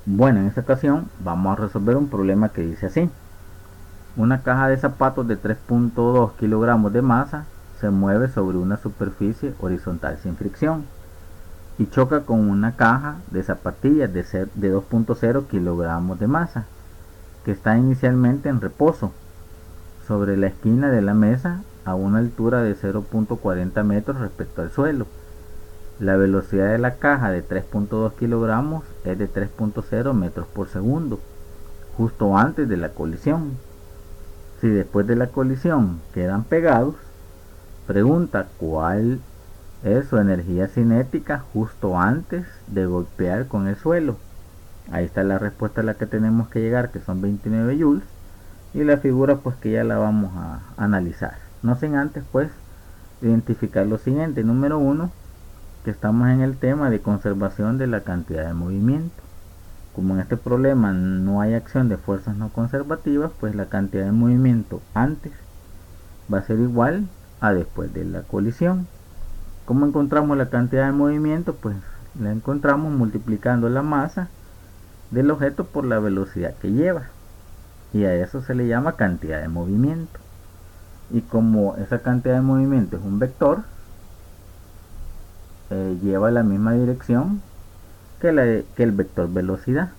Bueno, en esta ocasión vamos a resolver un problema que dice así. Una caja de zapatos de 3.2 kilogramos de masa se mueve sobre una superficie horizontal sin fricción y choca con una caja de zapatillas de 2.0 kilogramos de masa que está inicialmente en reposo sobre la esquina de la mesa a una altura de 0.40 metros respecto al suelo. La velocidad de la caja de 3.2 kilogramos es de 3.0 metros por segundo, justo antes de la colisión. Si después de la colisión quedan pegados, pregunta cuál es su energía cinética justo antes de golpear con el suelo. Ahí está la respuesta a la que tenemos que llegar, que son 29 joules, y la figura pues que ya la vamos a analizar. No sin antes pues identificar lo siguiente. Número 1, que estamos en el tema de conservación de la cantidad de movimiento. Como en este problema no hay acción de fuerzas no conservativas, pues la cantidad de movimiento antes va a ser igual a después de la colisión. ¿Cómo encontramos la cantidad de movimiento? Pues la encontramos multiplicando la masa del objeto por la velocidad que lleva. Y a eso se le llama cantidad de movimiento. Y como esa cantidad de movimiento es un vector, lleva la misma dirección que el vector velocidad.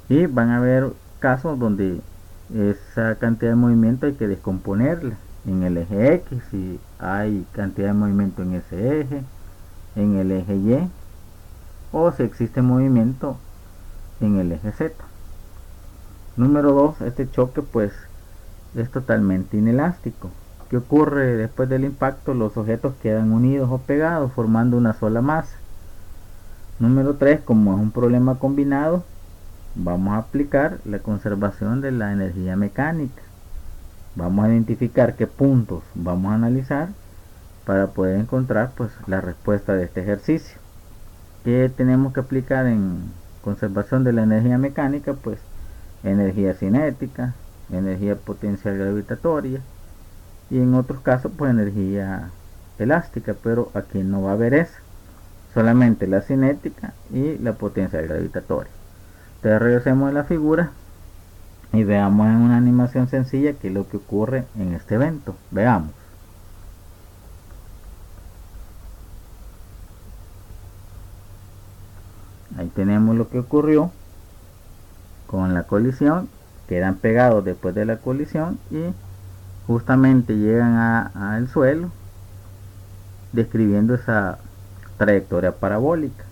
Y van a haber casos donde esa cantidad de movimiento hay que descomponerla en el eje X, si hay cantidad de movimiento en ese eje, en el eje Y, o si existe movimiento en el eje Z. Número 2, este choque pues es totalmente inelástico. ¿Qué ocurre después del impacto? Los objetos quedan unidos o pegados formando una sola masa. Número 3, como es un problema combinado, vamos a aplicar la conservación de la energía mecánica. Vamos a identificar qué puntos vamos a analizar para poder encontrar pues la respuesta de este ejercicio. ¿Qué tenemos que aplicar en conservación de la energía mecánica? Pues energía cinética, energía potencial gravitatoria y en otros casos pues energía elástica, pero aquí no va a haber eso, solamente la cinética y la potencial gravitatoria. Entonces regresemos a la figura y veamos en una animación sencilla qué es lo que ocurre en este evento. Veamos. Ahí tenemos lo que ocurrió con la colisión. Quedan pegados después de la colisión y justamente llegan al suelo, describiendo esa trayectoria parabólica.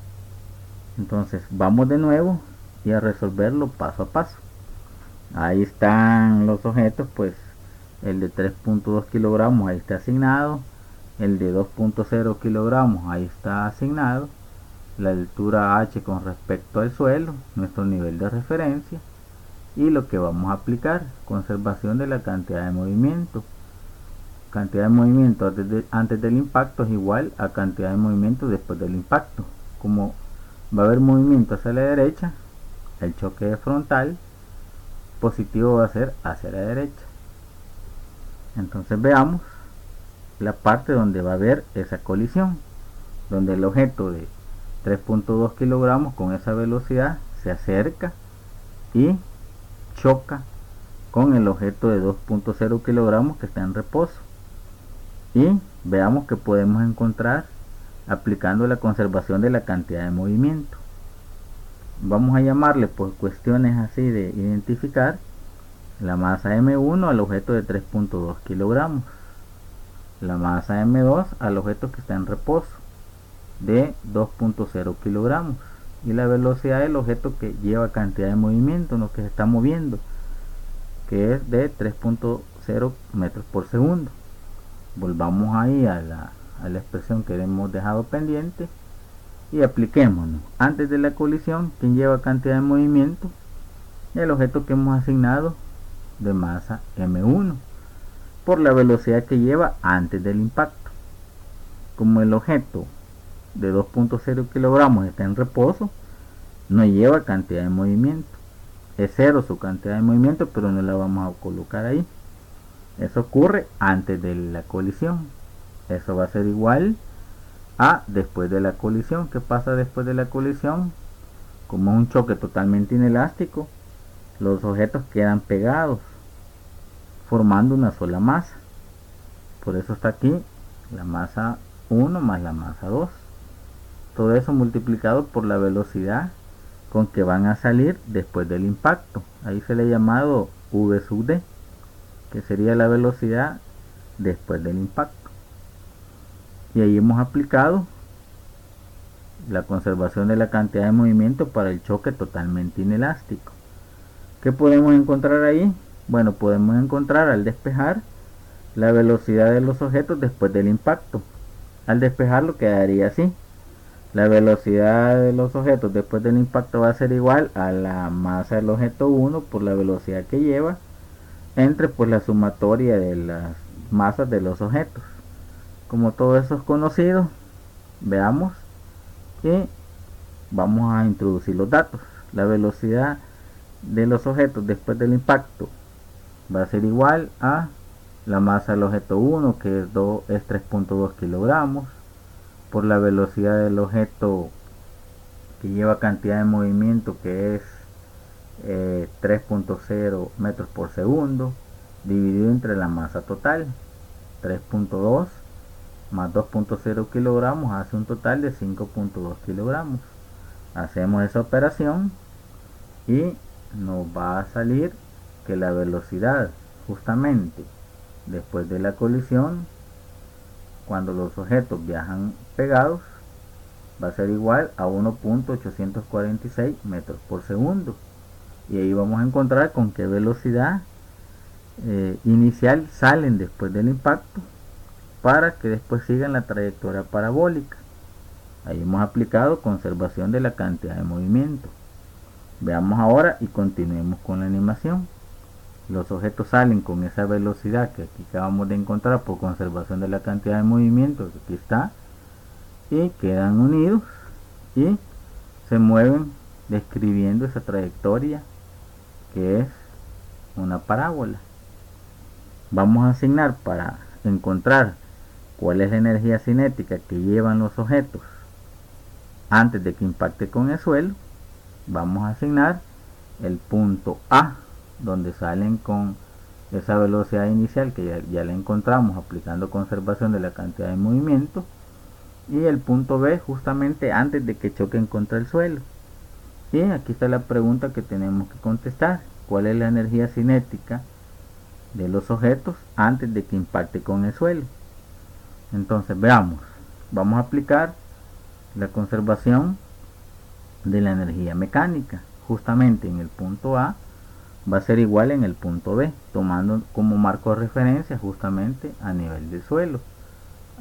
Entonces vamos de nuevo y a resolverlo paso a paso. Ahí están los objetos, pues el de 3.2 kilogramos ahí está asignado, el de 2.0 kilogramos ahí está asignado, la altura h con respecto al suelo, nuestro nivel de referencia, y lo que vamos a aplicar, conservación de la cantidad de movimiento. Cantidad de movimiento antes del impacto es igual a cantidad de movimiento después del impacto. Como va a haber movimiento hacia la derecha, el choque frontal positivo va a ser hacia la derecha. Entonces veamos la parte donde va a haber esa colisión, donde el objeto de 3.2 kilogramos con esa velocidad se acerca y choca con el objeto de 2.0 kilogramos que está en reposo. Y veamos que podemos encontrar aplicando la conservación de la cantidad de movimiento. Vamos a llamarle por cuestiones así de identificar la masa M1 al objeto de 3.2 kilogramos, la masa M2 al objeto que está en reposo de 2.0 kilogramos y la velocidad del objeto que lleva cantidad de movimiento, lo que se está moviendo, que es de 3.0 metros por segundo. Volvamos ahí a la expresión que hemos dejado pendiente y apliquémonos. Antes de la colisión, ¿quién lleva cantidad de movimiento? El objeto que hemos asignado de masa M1 por la velocidad que lleva antes del impacto. Como el objeto de 2.0 kilogramos está en reposo, no lleva cantidad de movimiento. Es cero su cantidad de movimiento, pero no la vamos a colocar ahí. Eso ocurre antes de la colisión. Eso va a ser igual a después de la colisión. ¿Qué pasa después de la colisión? como es un choque totalmente inelástico, los objetos quedan pegados, formando una sola masa. Por eso está aquí la masa 1 más la masa 2. Todo eso multiplicado por la velocidad con que van a salir después del impacto. Ahí se le ha llamado v sub d, que sería la velocidad después del impacto. Y ahí hemos aplicado la conservación de la cantidad de movimiento para el choque totalmente inelástico. ¿Qué podemos encontrar ahí? Bueno, podemos encontrar al despejar la velocidad de los objetos después del impacto. Al despejarlo quedaría así. La velocidad de los objetos después del impacto va a ser igual a la masa del objeto 1 por la velocidad que lleva entre pues la sumatoria de las masas de los objetos. Como todo eso es conocido, veamos y vamos a introducir los datos. La velocidad de los objetos después del impacto va a ser igual a la masa del objeto 1, que es 3.2 kilogramos, por la velocidad del objeto que lleva cantidad de movimiento, que es 3.0 metros por segundo, dividido entre la masa total. 3.2 más 2.0 kilogramos hace un total de 5.2 kilogramos. Hacemos esa operación y nos va a salir que la velocidad justamente después de la colisión, cuando los objetos viajan pegados, va a ser igual a 1.846 metros por segundo. Y ahí vamos a encontrar con qué velocidad inicial salen después del impacto para que después sigan la trayectoria parabólica. Ahí hemos aplicado conservación de la cantidad de movimiento. Veamos ahora y continuemos con la animación. Los objetos salen con esa velocidad que aquí acabamos de encontrar por conservación de la cantidad de movimiento, que aquí está, y quedan unidos y se mueven describiendo esa trayectoria que es una parábola. Vamos a asignar, para encontrar cuál es la energía cinética que llevan los objetos antes de que impacte con el suelo, vamos a asignar el punto A, donde salen con esa velocidad inicial que ya la encontramos aplicando conservación de la cantidad de movimiento, y el punto B justamente antes de que choquen contra el suelo. Y aquí está la pregunta que tenemos que contestar: ¿cuál es la energía cinética de los objetos antes de que impacte con el suelo? Entonces veamos, vamos a aplicar la conservación de la energía mecánica. Justamente en el punto A va a ser igual en el punto B, tomando como marco de referencia justamente a nivel del suelo.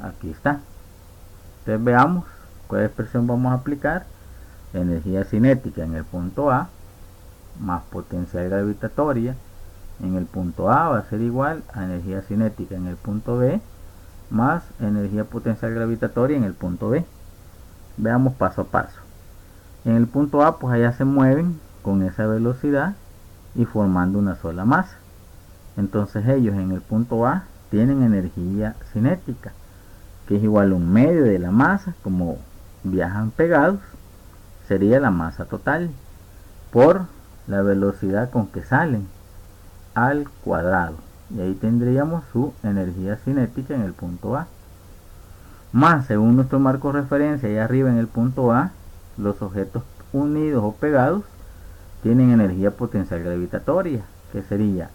Aquí está. Entonces veamos cuál expresión vamos a aplicar. La energía cinética en el punto A más potencial gravitatoria en el punto A va a ser igual a energía cinética en el punto B más energía potencial gravitatoria en el punto B. Veamos paso a paso. En el punto A, pues allá se mueven con esa velocidad y formando una sola masa. Entonces ellos en el punto A tienen energía cinética, que es igual a un medio de la masa, como viajan pegados, sería la masa total, por la velocidad con que salen, al cuadrado. Y ahí tendríamos su energía cinética en el punto A. Más, según nuestro marco de referencia, allá arriba en el punto A, los objetos unidos o pegados tienen energía potencial gravitatoria, que sería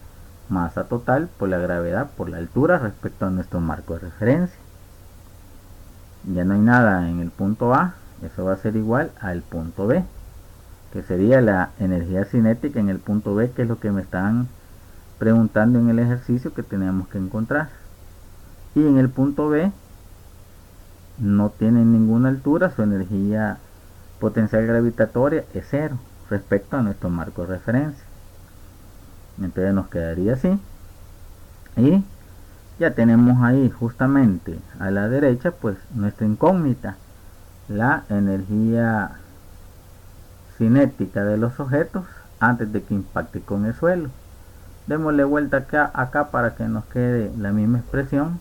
masa total por la gravedad por la altura respecto a nuestro marco de referencia. Ya no hay nada en el punto A, eso va a ser igual al punto B, que sería la energía cinética en el punto B, que es lo que me están preguntando en el ejercicio que tenemos que encontrar. Y en el punto B no tienen ninguna altura, su energía potencial gravitatoria es cero respecto a nuestro marco de referencia. Entonces nos quedaría así. Y ya tenemos ahí justamente a la derecha pues nuestra incógnita, la energía cinética de los objetos antes de que impacte con el suelo. Démosle vuelta acá para que nos quede la misma expresión,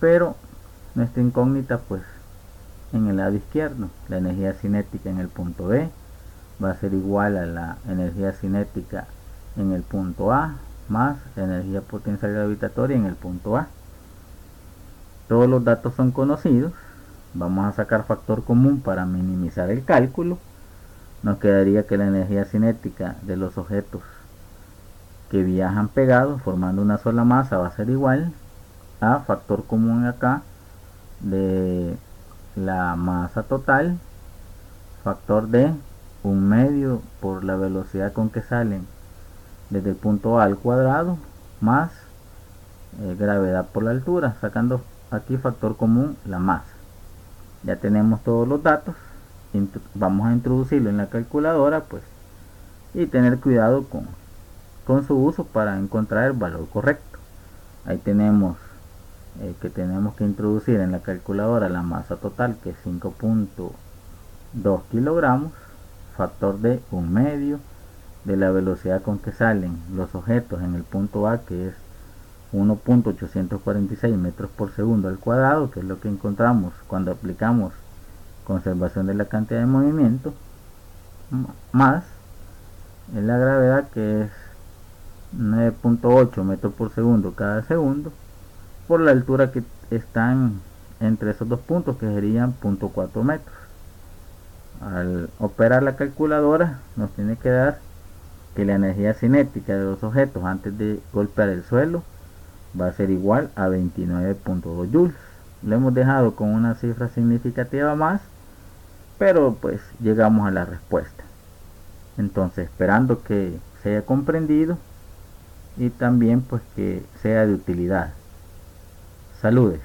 pero nuestra incógnita pues en el lado izquierdo, la energía cinética en el punto B va a ser igual a la energía cinética en el punto A más energía potencial gravitatoria en el punto A. Todos los datos son conocidos. Vamos a sacar factor común para minimizar el cálculo. Nos quedaría que la energía cinética de los objetos que viajan pegados formando una sola masa va a ser igual a factor común acá de la masa total, factor de 1/2 por la velocidad con que salen desde el punto A al cuadrado, más gravedad por la altura, sacando aquí factor común la masa. Ya tenemos todos los datos. Vamos a introducirlo en la calculadora, pues, y tener cuidado con su uso para encontrar el valor correcto. Ahí tenemos que tenemos que introducir en la calculadora la masa total, que es 5.2 kilogramos, factor de 1/2 de la velocidad con que salen los objetos en el punto A, que es 1.846 metros por segundo al cuadrado, que es lo que encontramos cuando aplicamos conservación de la cantidad de movimiento, más la gravedad, que es 9.8 metros por segundo cada segundo, por la altura que están entre esos dos puntos, que serían 0.4 metros. Al operar la calculadora nos tiene que dar que la energía cinética de los objetos antes de golpear el suelo va a ser igual a 29.2 joules. Lo hemos dejado con una cifra significativa más, pero pues llegamos a la respuesta. Entonces, esperando que se haya comprendido y también pues que sea de utilidad. Saludes.